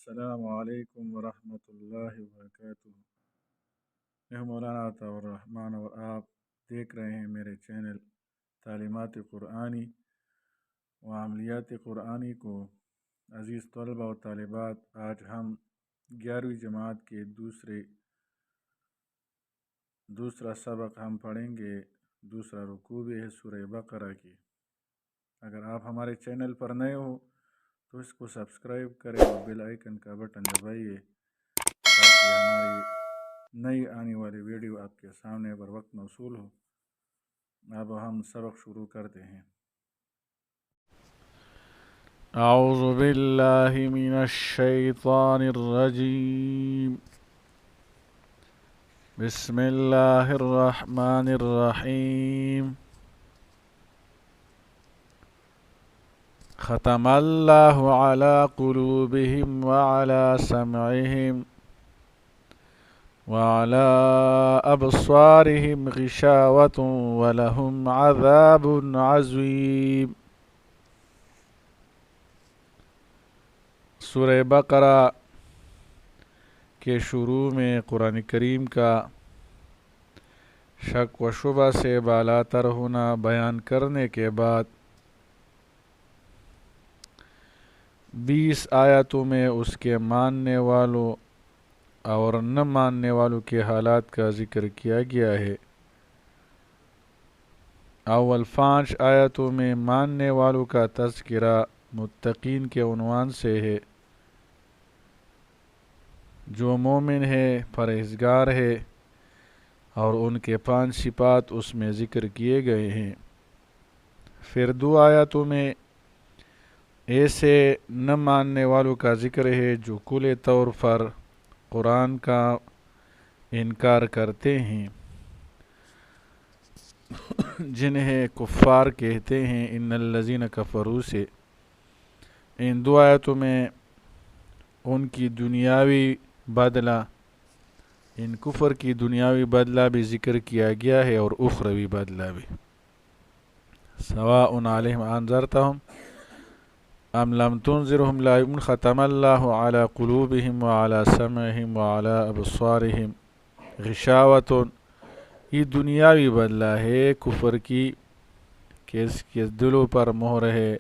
السلام علیکم ورحمۃ اللہ وبرکاتہ۔ میں ہوں مولانا عطاء الرحمن اور آپ دیکھ رہے ہیں میرے چینل تعلیمات قرآنی و عملیات قرآنی کو۔ عزیز طلبہ و طالبات، آج ہم 11ویں جماعت کے دوسرا سبق ہم پڑھیں گے۔ دوسرا رکوع بھی ہے سورہ بقرہ کی۔ اگر آپ ہمارے چینل پر نئے ہو تو اس کو سبسکرائب کریں اور بیل آئیکن کا بٹن دبائیے تاکہ ہماری نئی آنے والی ویڈیو آپ کے سامنے بر وقت موصول ہو۔ اب ہم سبق شروع کرتے ہیں۔ اعوذ باللہ من الشیطان الرجیم، بسم اللہ الرحمن الرحیم۔ ختم اللہ علی قلوبہم وعلی سمعہم وعلی ابصارہم غشاوۃ ولہم عذاب عظیم۔ سورہ بقرہ کے شروع میں قرآن کریم کا شک و شبہ سے بالاتر ہونا بیان کرنے کے بعد 20 آیاتوں میں اس کے ماننے والوں اور نہ ماننے والوں کے حالات کا ذکر کیا گیا ہے۔ اول 5 آیاتوں میں ماننے والوں کا تذکرہ متقین کے عنوان سے ہے، جو مومن ہے، پرہیزگار ہے، اور ان کے 5 صفات اس میں ذکر کیے گئے ہیں۔ پھر 2 آیاتوں میں ایسے نہ ماننے والوں کا ذکر ہے جو کل طور پر قرآن کا انکار کرتے ہیں، جنہیں کفار کہتے ہیں، ان الذین کفروا سے۔ ان 2 آیاتوں میں ان کی دنیاوی بدلہ، ان کفر کی دنیاوی بدلہ بھی ذکر کیا گیا ہے اور اخروی بدلہ بھی۔ سواء علیہم انذرتہم ام لم تنذرہم لا یؤمنون، ختم اللہ علی قلوبہم وعلی سمعہم وعلی ابصارہم غشاوۃ۔ یہ دنیاوی بدلہ ہے کفر کی، کہ اس کے دلوں پر مہر ہے،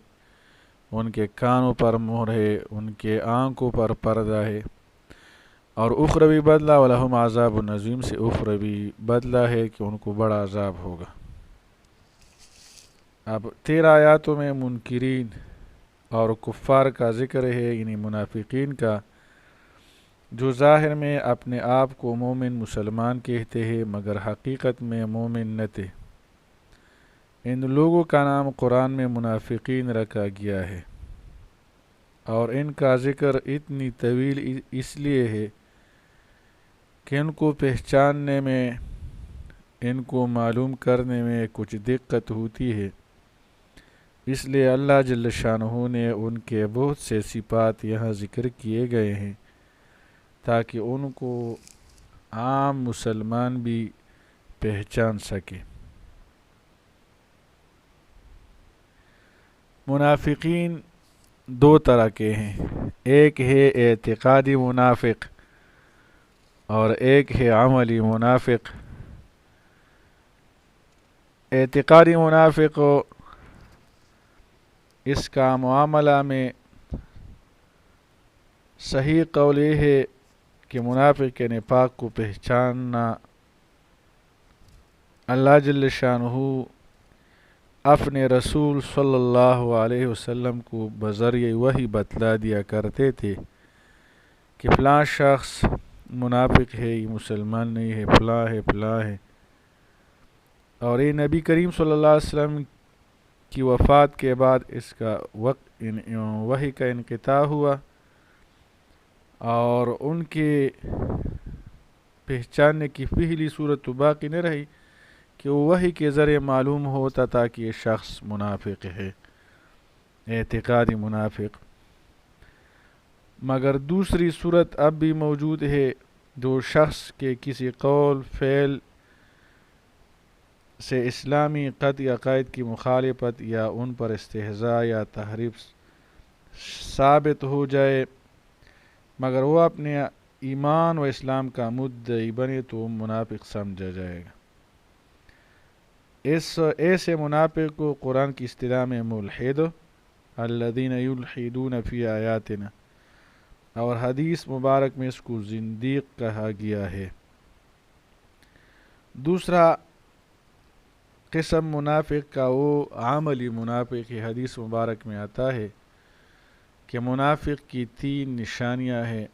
ان کے کانوں پر مہر ہے، ان کے آنکھوں پر پردہ ہے۔ اور اخروی بدلہ وَلَهُمْ عَذَابٌ عَظِيمٌ سے اخروی بدلہ ہے کہ ان کو بڑا عذاب ہوگا۔ اب 13 آیاتوں میں منکرین اور کفار کا ذکر ہے، یعنی منافقین کا، جو ظاہر میں اپنے آپ کو مومن مسلمان کہتے ہیں مگر حقیقت میں مومن نہ تھے۔ ان لوگوں کا نام قرآن میں منافقین رکھا گیا ہے، اور ان کا ذکر اتنی طویل اس لیے ہے کہ ان کو پہچاننے میں، ان کو معلوم کرنے میں کچھ دقت ہوتی ہے۔ اس لیے اللہ جل شانہ نے ان کے بہت سے صفات یہاں ذکر کیے گئے ہیں تاکہ ان کو عام مسلمان بھی پہچان سکے۔ منافقین 2 طرح کے ہیں، ایک ہے اعتقادی منافق اور ایک ہے عملی منافق۔ اعتقادی منافق اس کا معاملہ میں صحیح قول یہ ہے کہ منافق کے نفاق کو پہچاننا اللہ جل شانہ اپنے رسول صلی اللہ علیہ وسلم کو بذریعہ وحی بتلا دیا کرتے تھے کہ فلاں شخص منافق ہے، یہ مسلمان نہیں ہے، فلاں ہے، فلاں ہے۔ اور یہ نبی کریم صلی اللہ علیہ وسلم کی وفات کے بعد اس کا وحی کا انقطاع ہوا، اور ان کے پہچاننے کی پہلی صورت تو باقی نہ رہی کہ وہ وحی کے ذریعے معلوم ہوتا تھا کہ یہ شخص منافق ہے، اعتقادی منافق۔ مگر دوسری صورت اب بھی موجود ہے، جو شخص کے کسی قول فعل سے اسلامی قطعی عقائد کی مخالفت یا ان پر استہزاء یا تحریف ثابت ہو جائے، مگر وہ اپنے ایمان و اسلام کا مدعی بنے تو وہ منافق سمجھا جائے گا۔ ایسے منافق کو قرآن کی اصطلاح میں ملحد الذین یلحدون فی آیاتنا اور حدیث مبارک میں اس کو زندیق کہا گیا ہے۔ دوسرا قسم منافق کا وہ عملی منافق ہے۔ حدیث مبارک میں آتا ہے کہ منافق کی 3 نشانیاں ہیں۔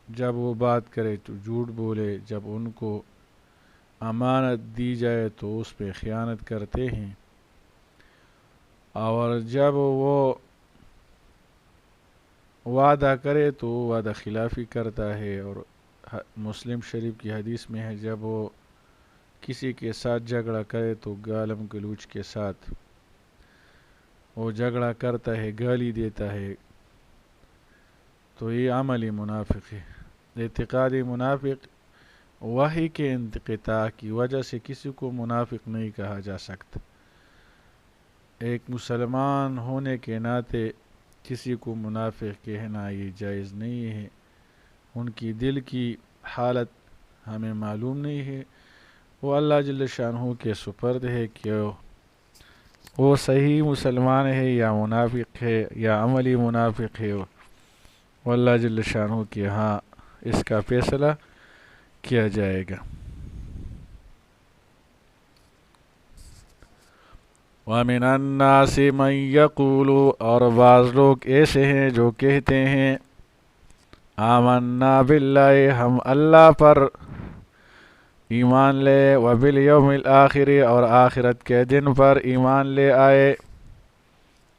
جب وہ بات کرے تو جھوٹ بولے، جب ان کو امانت دی جائے تو اس پہ خیانت کرتے ہیں، اور جب وہ وعدہ کرے تو وعدہ خلافی کرتا ہے۔ اور مسلم شریف کی حدیث میں ہے جب وہ کسی کے ساتھ جھگڑا کرے تو گالم گلوچ کے ساتھ وہ جھگڑا کرتا ہے، گالی دیتا ہے، تو یہ عملی منافق ہے۔ اعتقادی منافق وحی کے انقطاع کی وجہ سے کسی کو منافق نہیں کہا جا سکتا۔ ایک مسلمان ہونے کے ناطے کسی کو منافق کہنا یہ جائز نہیں ہے۔ ان کی دل کی حالت ہمیں معلوم نہیں ہے، وہ اللہ جل شانہ کے سپرد ہے کہ وہ صحیح مسلمان ہے یا منافق ہے یا عملی منافق ہے، وہ اللہ جل شانہ کے ہاں اس کا فیصلہ کیا جائے گا۔ وَمِنَ النَّاسِ مَن يَقُولُ اور بعض لوگ ایسے ہیں جو کہتے ہیں آمنا باللہ ہم اللہ پر ایمان لے، وبالیوم الآخر اور آخرت کے دن پر ایمان لے آئے،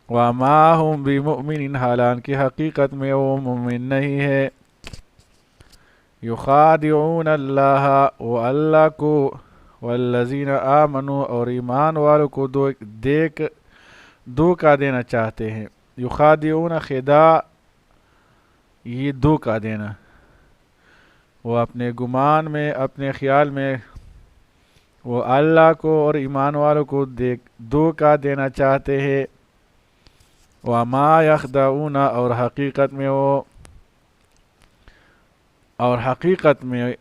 وما ہم بمؤمنین حالانکہ حقیقت میں وہ مومن نہیں ہے، یخادعون اللہ وہ اللہ کو، والذین آمنوا اور ایمان والوں کو دھوکہ دینا چاہتے ہیں۔ یخادعون خداع یہ دھوکہ دینا، وہ اپنے گمان میں اپنے خیال میں وہ اللہ کو اور ایمان والوں کو دھوکہ دینا چاہتے ہیں، وما یخدعون اور حقیقت میں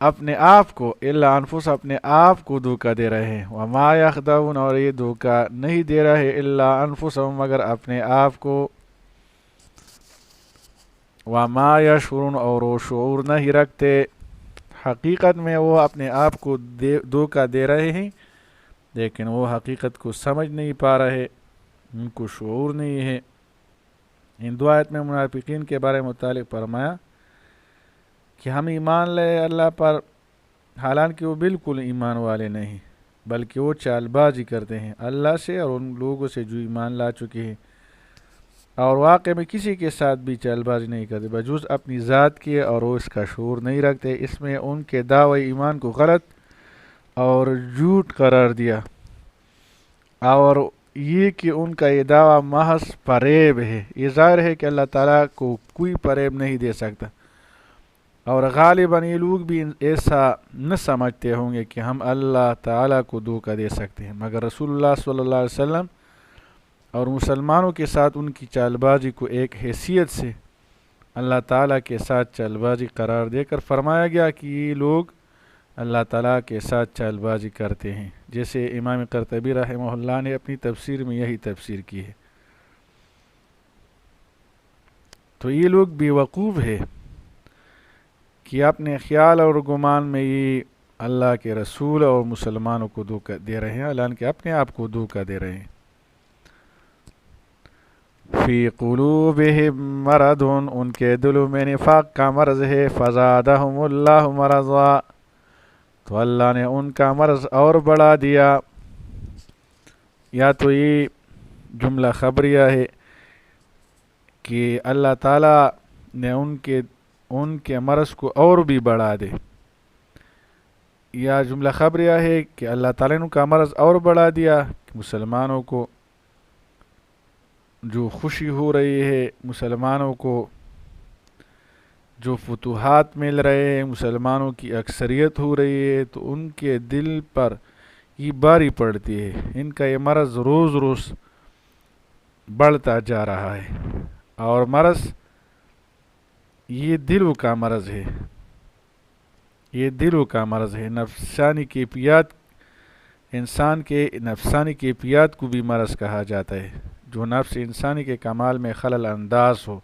اپنے آپ کو الا انفس اپنے آپ کو دھوکہ دے رہے ہیں، وما یخدعون اور یہ دھوکہ نہیں دے رہے الا انفسهم مگر اپنے آپ کو، وما یشعرون اور وہ شعور نہیں رکھتے۔ حقیقت میں وہ اپنے آپ کو دھوکہ دے رہے ہیں لیکن وہ حقیقت کو سمجھ نہیں پا رہے، ان کو شعور نہیں ہے۔ ان 2 آیت میں منافقین کے بارے میں متعلق فرمایا کہ ہم ایمان لے اللہ پر، حالانکہ وہ بالکل ایمان والے نہیں بلکہ وہ چال بازی کرتے ہیں اللہ سے اور ان لوگوں سے جو ایمان لا چکے ہیں، اور واقع میں کسی کے ساتھ بھی چال بازی نہیں کرتے بجز اپنی ذات کے، اور وہ اس کا شعور نہیں رکھتے۔ اس میں ان کے دعوی ایمان کو غلط اور جھوٹ قرار دیا، اور یہ کہ ان کا یہ دعویٰ محض فریب ہے۔ یہ ظاہر ہے کہ اللہ تعالیٰ کو کوئی فریب نہیں دے سکتا، اور غالباً یہ لوگ بھی ایسا نہ سمجھتے ہوں گے کہ ہم اللہ تعالیٰ کو دھوکہ دے سکتے ہیں، مگر رسول اللہ صلی اللہ علیہ وسلم اور مسلمانوں کے ساتھ ان کی چال بازی کو ایک حیثیت سے اللہ تعالیٰ کے ساتھ چال بازی قرار دے کر فرمایا گیا کہ یہ لوگ اللہ تعالیٰ کے ساتھ چال بازی کرتے ہیں، جیسے امام قرطبی رحمہ اللہ نے اپنی تفسیر میں یہی تفسیر کی ہے۔ تو یہ لوگ بے وقوف ہے کہ اپنے خیال اور گمان میں یہ اللہ کے رسول اور مسلمانوں کو دھوکہ دے رہے ہیں، حالانکہ اپنے آپ کو دھوکہ دے رہے ہیں۔ فی قلوبہم مرض ان کے دلوں میں نفاق کا مرض ہے، فزادہم اللہ مرضا تو اللہ نے ان کا مرض اور بڑھا دیا۔ یا تو یہ جملہ خبریہ ہے کہ اللہ تعالیٰ نے ان کے مرض کو اور بھی بڑھا دے، یا جملہ خبریہ ہے کہ اللہ تعالیٰ نے ان کا مرض اور بڑھا دیا۔ مسلمانوں کو جو خوشی ہو رہی ہے، مسلمانوں کو جو فتوحات مل رہے ہیں، مسلمانوں کی اکثریت ہو رہی ہے، تو ان کے دل پر یہ باری پڑتی ہے، ان کا یہ مرض روز روز بڑھتا جا رہا ہے، اور مرض یہ دلوں کا مرض ہے، یہ دلوں کا مرض ہے۔ نفسانی کیفیات، انسان کے نفسانی کیفیات کو بھی مرض کہا جاتا ہے۔ جو نفس انسانی کے کمال میں خلل انداز ہو،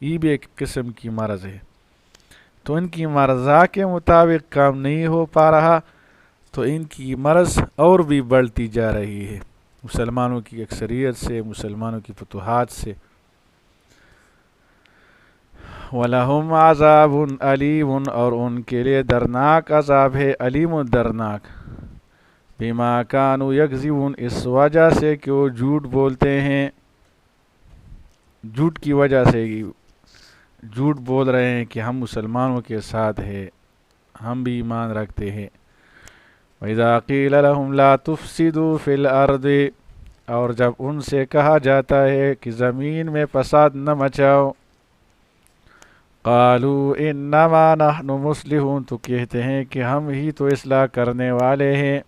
یہ بھی ایک قسم کی مرض ہے۔ تو ان کی مرضا کے مطابق کام نہیں ہو پا رہا تو ان کی مرض اور بھی بڑھتی جا رہی ہے، مسلمانوں کی اکثریت سے، مسلمانوں کی فتوحات سے۔ وَلَهُمْ عَذَابٌ عَلِيمٌ، اور ان کے لیے درناک عذاب ہے، علیم و درناک۔ بِمَا كَانُوا يَكْذِبُونَ، اس وجہ سے کہ وہ جھوٹ بولتے ہیں، جھوٹ کی وجہ سے جھوٹ بول رہے ہیں کہ ہم مسلمانوں کے ساتھ ہیں، ہم بھی ایمان رکھتے ہیں۔ وَإِذَا قِيلَ لَهُمْ لَا تُفْسِدُوا فِي الْأَرْضِ، اور جب ان سے کہا جاتا ہے کہ زمین میں فساد نہ مچاؤ، قَالُوا إِنَّمَا نَحْنُ مُصْلِحُونَ، تو کہتے ہیں کہ ہم ہی تو اصلاح کرنے والے ہیں۔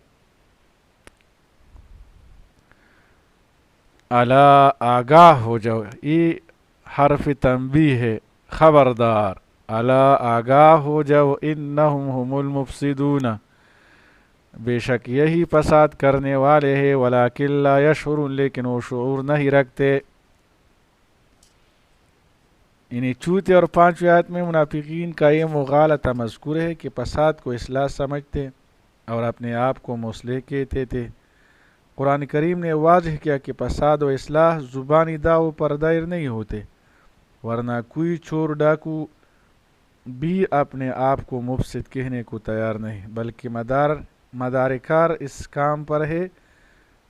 الا، آگاہ ہو جاؤ، یہ حرف تنبیہ ہے، خبردار، الا آگاہ ہو جاؤ، انہم هم المفسدون، بے شک یہی فساد کرنے والے ہیں، ولکن لا یشعرون، لیکن وہ شعور نہیں رکھتے۔ یعنی چوتھے اور پانچویں آیت میں منافقین کا یہ مغالطہ مذکور ہے کہ فساد کو اصلاح سمجھتے اور اپنے آپ کو مصلح کہتے تھے۔ قرآن کریم نے واضح کیا کہ فساد و اصلاح زبانی دعووں پر دائر نہیں ہوتے، ورنہ کوئی چور ڈاکو بھی اپنے آپ کو مفسد کہنے کو تیار نہیں، بلکہ مدار کار اس کام پر ہے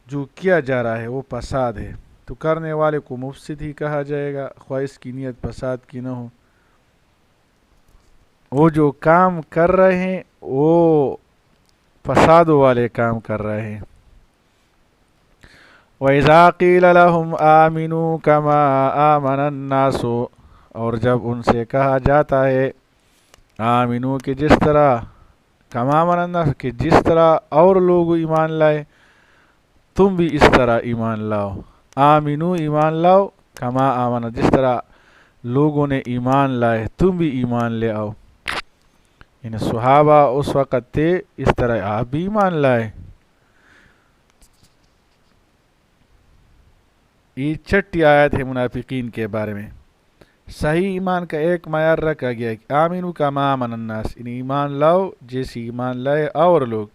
جو کیا جا رہا ہے وہ فساد ہے، تو کرنے والے کو مفسد ہی کہا جائے گا، خواہ اس کی نیت فساد کی نہ ہو۔ وہ جو کام کر رہے ہیں وہ فساد والے کام کر رہے ہیں۔ وَإِذَا قِيلَ لَهُمْ آمِنُوا كَمَا آمَنَ النَّاسُ، اور جب ان سے کہا جاتا ہے آمنو کہ جس طرح، کما آمن الناس کہ جس طرح اور لوگ ایمان لائے تم بھی اس طرح ایمان لاؤ، آمنو ایمان لاؤ، کما آمن جس طرح لوگوں نے ایمان لائے تم بھی ایمان لے آؤ، یعنی صحابہ اس وقت تھے، اس طرح آپ بھی ایمان لائے۔ یہ چھٹی آیت ہے منافقین کے بارے میں۔ صحیح ایمان کا ایک معیار رکھا گیا ہے کہ آمینو کما آمن الناس، یعنی ایمان لاؤ جیسی ایمان لائے اور لوگ۔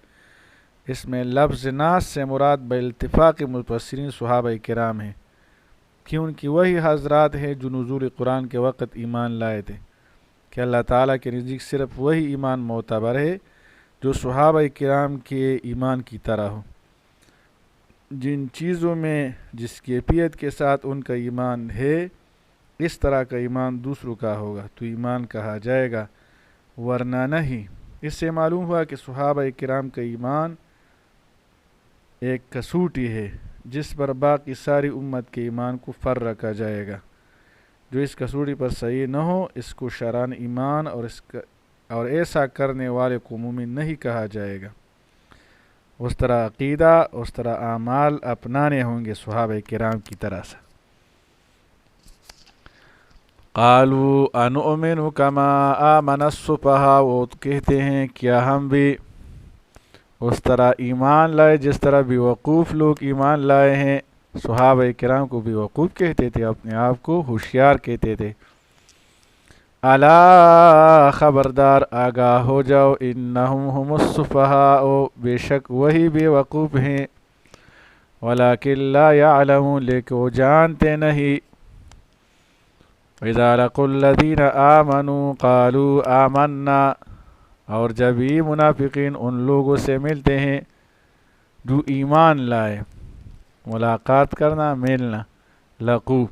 اس میں لفظ ناس سے مراد بالاتفاق مفسرین صحابہ کرام ہیں، کہ ان کی وہی حضرات ہیں جو نزول قرآن کے وقت ایمان لائے تھے، کہ اللہ تعالیٰ کے نزدیک صرف وہی ایمان معتبر ہے جو صحابہ کرام کے ایمان کی طرح ہو۔ جن چیزوں میں جس کیفیت کے ساتھ ان کا ایمان ہے اس طرح کا ایمان دوسروں کا ہوگا تو ایمان کہا جائے گا، ورنہ نہیں۔ اس سے معلوم ہوا کہ صحابہ کرام کا ایمان ایک کسوٹی ہے جس پر باقی ساری امت کے ایمان کو فر رکھا جائے گا۔ جو اس کسوٹی پر صحیح نہ ہو اس کو شران ایمان اور ایسا کرنے والے کو مومن نہیں کہا جائے گا۔ اس طرح عقیدہ، اس طرح اعمال اپنانے ہوں گے صحابہ کرام کی طرح سے۔ قالوا انؤمن کما آمن السفہاء، وہ کہتے ہیں کیا ہم بھی اس طرح ایمان لائے جس طرح بیوقوف لوگ ایمان لائے ہیں۔ صحابہ کرام کو بیوقوف کہتے تھے، اپنے آپ کو ہوشیار کہتے تھے۔ الا، خبردار، آگاہ ہو جاؤ، انہم هم السفہاء، بے شک وہی بے وقوف ہیں، ولکن لا یعلمون، لیکن وہ جانتے نہیں۔ وَإِذَا لَقُوا الَّذِينَ آمَنُوا قَالُوا آمَنَّا، اور جب یہ منافقین ان لوگوں سے ملتے ہیں جو ایمان لائے، ملاقات کرنا، ملنا، لقو،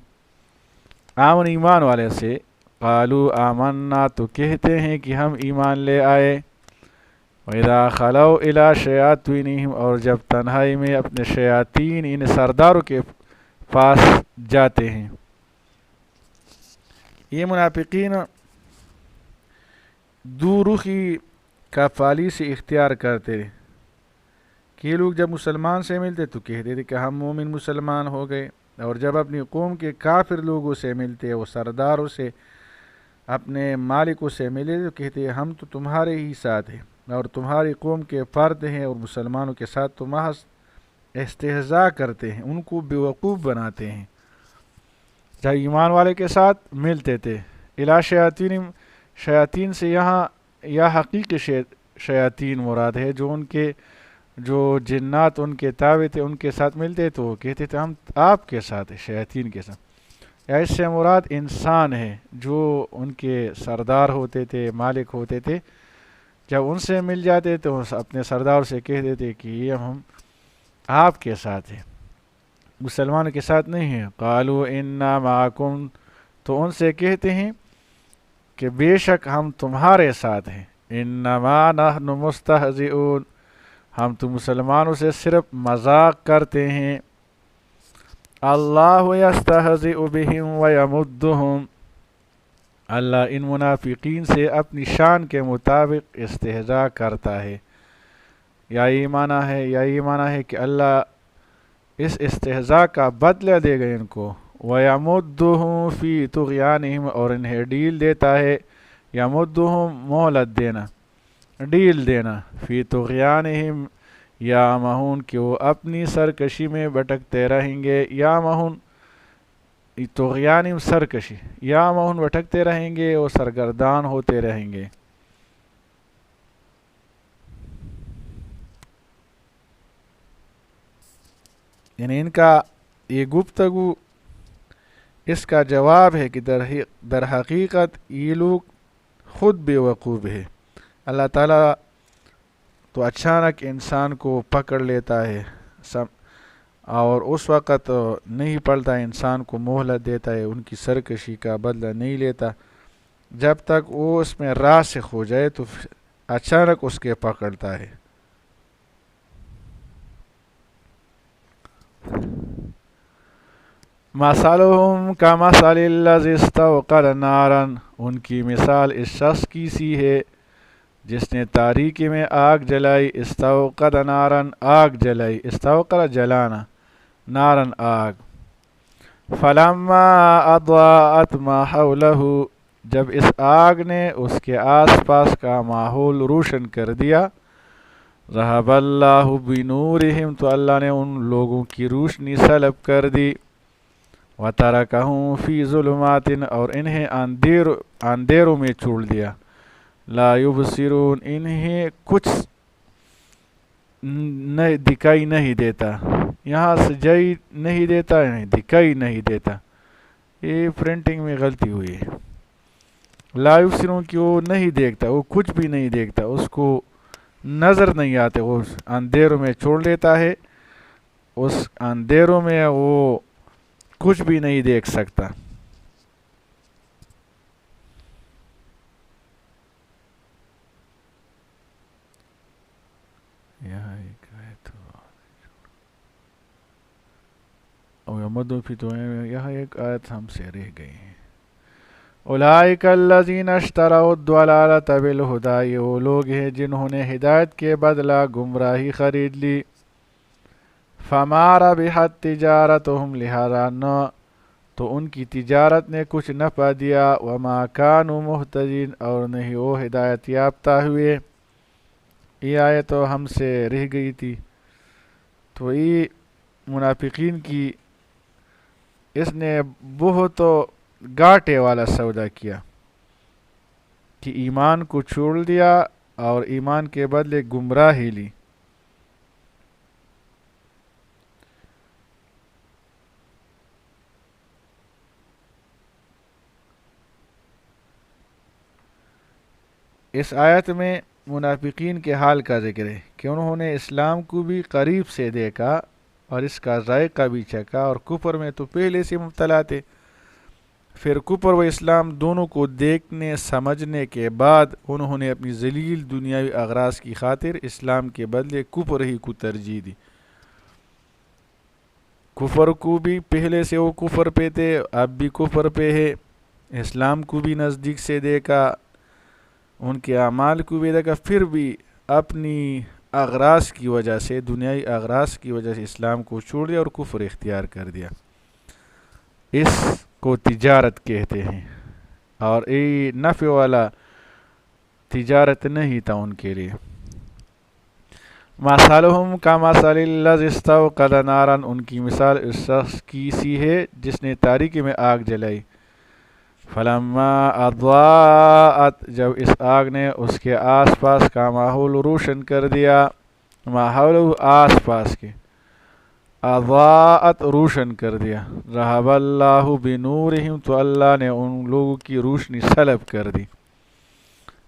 آمن ایمان والے سے، قالوا آمنا تو کہتے ہیں کہ ہم ایمان لے آئے۔ وَإِذَا خَلَوْا إِلَىٰ شَيَاطِينِهِمْ، اور جب تنہائی میں اپنے شیاطین ان سرداروں کے پاس جاتے ہیں۔ یہ منافقین دو رخی کا پالیسی اختیار کرتے ہیں کہ یہ لوگ جب مسلمان سے ملتے تو کہتے تھے کہ ہم مومن مسلمان ہو گئے، اور جب اپنی قوم کے کافر لوگوں سے ملتے وہ سرداروں سے اپنے مالکوں سے ملے تو کہتے ہیں ہم تو تمہارے ہی ساتھ ہیں اور تمہاری قوم کے فرد ہیں، اور مسلمانوں کے ساتھ تو محض استہزاء کرتے ہیں، ان کو بیوقوف بناتے ہیں۔ جب ایمان والے کے ساتھ ملتے تھے، الا شیاطین سے یہاں یا حقیقی شیاطین مراد ہے، جو جنات ان کے تابع تھے ان کے ساتھ ملتے تو وہ کہتے تھے ہم آپ کے ساتھ ہیں، شیاطین کے ساتھ۔ یا اس سے مراد انسان ہے جو ان کے سردار ہوتے تھے، مالک ہوتے تھے، جب ان سے مل جاتے تو اپنے سردار سے کہتے تھے کہ یہ ہم آپ کے ساتھ ہیں، مسلمانوں کے ساتھ نہیں ہیں۔ قالوا انا معکم، تو ان سے کہتے ہیں کہ بے شک ہم تمہارے ساتھ ہیں۔ انما نحن مستہزئون، ہم تو مسلمانوں سے صرف مذاق کرتے ہیں۔ اللہ یستہزئ بہم ویمدہم، اللہ ان منافقین سے اپنی شان کے مطابق استہزاء کرتا ہے۔ یا یہ معنی ہے کہ اللہ اس استہزاء کا بدلہ دے گا ان کو۔ وَيَمُدُّهُمْ فِي طُغْيَانِهِمْ، اور انہیں ڈیل دیتا ہے، یمدہم مہلت دینا، ڈیل دینا، فی طغیانہم یا مہون، کہ وہ اپنی سرکشی میں بھٹکتے رہیں گے، یا مہون طغیانہم سرکشی، یا مہون بھٹکتے رہیں گے اور سرگردان ہوتے رہیں گے۔ یعنی ان کا یہ گفتگو اس کا جواب ہے کہ در حقیقت یہ لوگ خود بے وقوف ہے۔ اللہ تعالیٰ تو اچانک انسان کو پکڑ لیتا ہے اور اس وقت نہیں پڑتا، انسان کو مہلت دیتا ہے، ان کی سرکشی کا بدلہ نہیں لیتا، جب تک وہ اس میں راسخ ہو جائے تو اچانک اس کے پکڑتا ہے۔ مثلہم کمثل الذی استوقد نارا، ان کی مثال اس شخص کی سی ہے جس نے تاریکی میں آگ جلائی، استوقد نارن آگ جلائی، استوقد جلانا، نارن آگ، فلما اضاءت ما حولہ، جب اس آگ نے اس کے آس پاس کا ماحول روشن کر دیا، ذہب اللہ بنورہم، تو اللہ نے ان لوگوں کی روشنی سلب کر دی، وترکہم فی ظلمات، اور انہیں اندھیروں میں چھوڑ دیا، لا یبصرون، انہیں کچھ دکھائی نہیں دیتا، یہاں سجائی نہیں دیتا، دکھائی نہیں دیتا، یہ پرنٹنگ میں غلطی ہوئی ہے، لا یبصرون کہ وہ نہیں دیکھتا، وہ کچھ بھی نہیں دیکھتا، اس کو نظر نہیں آتے، وہ اندھیروں میں چھوڑ لیتا ہے، اس اندھیروں میں وہ کچھ بھی نہیں دیکھ سکتا۔ یہاں ایک آیت یہاں ایک آیت ہم سے رہ گئی ہے۔ اولئک الذین اشتروا الضلالۃ بالہدی، یہ وہ لوگ ہیں جنہوں نے ہدایت کے بدلہ گمراہی خرید لی، فما ربحت تجارتہم، لہذا نہ تو ان کی تجارت نے کچھ نفع دیا، وما کانوا مہتدین، اور نہیں وہ ہدایت یافتہ ہوئے۔ یہ آیت تو ہم سے رہ گئی تھی، تو یہ منافقین کی اس نے بہت گاٹے والا سودا کیا کہ ایمان کو چھوڑ دیا اور ایمان کے بدلے گمراہی لی۔ اس آیت میں منافقین کے حال کا ذکر ہے کہ انہوں نے اسلام کو بھی قریب سے دیکھا اور اس کا ذائقہ بھی چکھا، اور کفر میں تو پہلے سے مبتلا تھے، پھر کفر و اسلام دونوں کو دیکھنے سمجھنے کے بعد انہوں نے اپنی ذلیل دنیاوی اغراض کی خاطر اسلام کے بدلے کفر ہی کو ترجیح دی۔ کفر کو بھی پہلے سے وہ کفر پہ تھے، اب بھی کفر پہ ہے، اسلام کو بھی نزدیک سے دیکھا، ان کے اعمال کو بھی دیکھا، پھر بھی اپنی اغراض کی وجہ سے، دنیائی اغراض کی وجہ سے اسلام کو چھوڑ دیا اور کفر اختیار کر دیا۔ اس کو تجارت کہتے ہیں، اور یہ نفع والا تجارت نہیں تھا ان کے لیے. مثلہم کمثل الذی استوقد نارا، ان کی مثال اس شخص کی سی ہے جس نے تاریکی میں آگ جلائی. فلما اضاءت، جب اس آگ نے اس کے آس پاس کا ماحول روشن کر دیا، ماحول آس پاس کے، اضاءت روشن کر دیا، ذہب اللہ بنورہم، تو اللہ نے ان لوگوں کی روشنی سلب کر دی.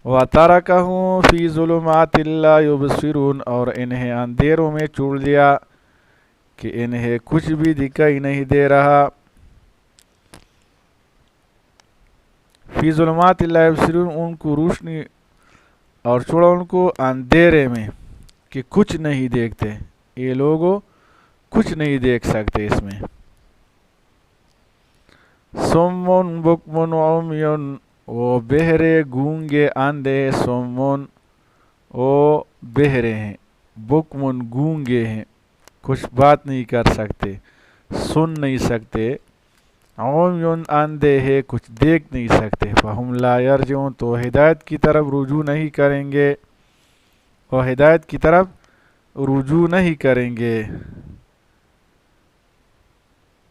وَتَرَكَهُمْ فِي ظُلُمَاتٍ لَا يُبْصِرُونَ، اور انہیں اندھیروں میں چھوڑ دیا کہ انہیں کچھ بھی دکھائی نہیں دے رہا. فی ظلمات لا یبصرون، ان کو روشنی، اور چھوڑا ان کو اندھیرے میں کہ کچھ نہیں دیکھتے. یہ لوگوں کچھ نہیں دیکھ سکتے اس میں. سمون بکمن عمیون، وہ بہرے گونگے اندھے، سمون وہ بہرے ہیں، بکمن گونگے ہیں، کچھ بات نہیں کر سکتے، سن نہیں سکتے. عمیون اندھے ہے، کچھ دیکھ نہیں سکتے. فہم لا یرجعون، تو ہدایت کی طرف رجوع نہیں کریں گے، اور ہدایت کی طرف رجوع نہیں کریں گے.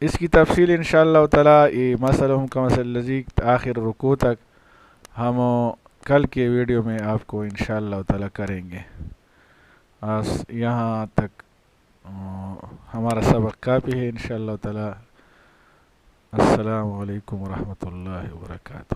اس کی تفصیل انشاءاللہ تعالی یہ مثلہم کمثل الذی آخر رکوع تک ہم کل کے ویڈیو میں آپ کو انشاءاللہ تعالی کریں گے. یہاں تک ہمارا سبق کافی ہے انشاءاللہ تعالی. السلام علیکم ورحمۃ اللہ وبرکاتہ.